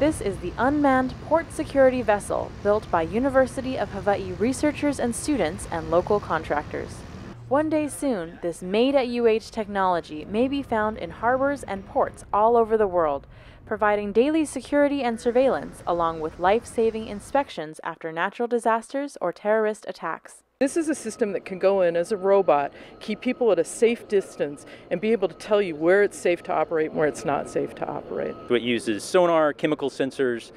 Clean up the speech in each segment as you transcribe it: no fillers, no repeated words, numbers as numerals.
This is the unmanned port security vessel built by University of Hawaii researchers and students and local contractors. One day soon, this made-at-UH technology may be found in harbors and ports all over the world, providing daily security and surveillance along with life-saving inspections after natural disasters or terrorist attacks. This is a system that can go in as a robot, keep people at a safe distance, and be able to tell you where it's safe to operate and where it's not safe to operate. So it uses sonar, chemical sensors,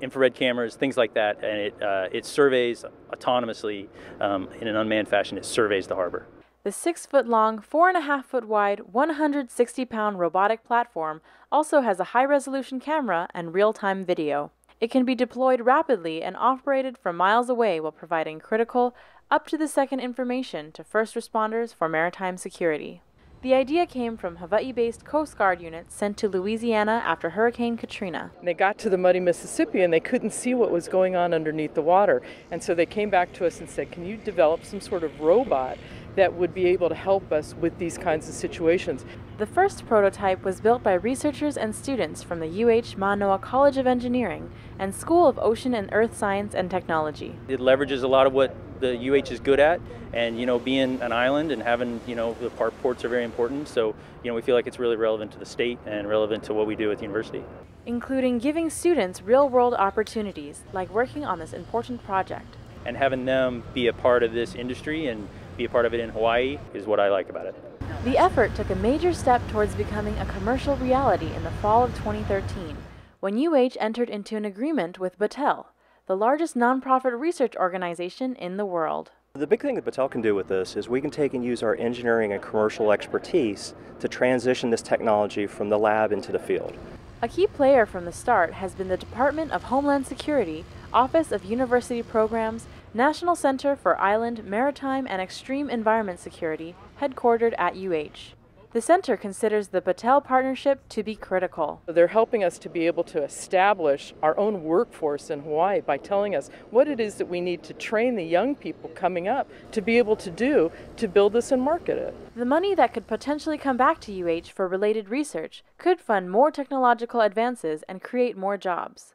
infrared cameras, things like that, and it surveys autonomously in an unmanned fashion. It surveys the harbor. The 6-foot-long, 4.5-foot-wide, 160-pound robotic platform also has a high-resolution camera and real-time video. It can be deployed rapidly and operated from miles away while providing critical, up-to-the-second information to first responders for maritime security. The idea came from Hawaii-based Coast Guard units sent to Louisiana after Hurricane Katrina. They got to the muddy Mississippi and they couldn't see what was going on underneath the water. And so they came back to us and said, can you develop some sort of robot that would be able to help us with these kinds of situations? The first prototype was built by researchers and students from the UH Manoa College of Engineering and School of Ocean and Earth Science and Technology. It leverages a lot of what the UH is good at, and being an island and having the ports are very important. So we feel like it's really relevant to the state and relevant to what we do at the university. Including giving students real-world opportunities, like working on this important project. And having them be a part of this industry and be a part of it in Hawaii is what I like about it. The effort took a major step towards becoming a commercial reality in the fall of 2013, when UH entered into an agreement with Battelle, the largest nonprofit research organization in the world. The big thing that Battelle can do with this is we can take and use our engineering and commercial expertise to transition this technology from the lab into the field. A key player from the start has been the Department of Homeland Security, Office of University Programs, National Center for Island, Maritime, and Extreme Environment Security, headquartered at UH. The center considers the Battelle partnership to be critical. They're helping us to be able to establish our own workforce in Hawaii by telling us what it is that we need to train the young people coming up to be able to do to build this and market it. The money that could potentially come back to UH for related research could fund more technological advances and create more jobs.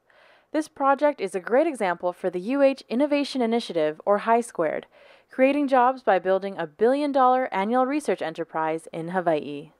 This project is a great example for the UH Innovation Initiative, or HI², creating jobs by building a $1 billion annual research enterprise in Hawaii.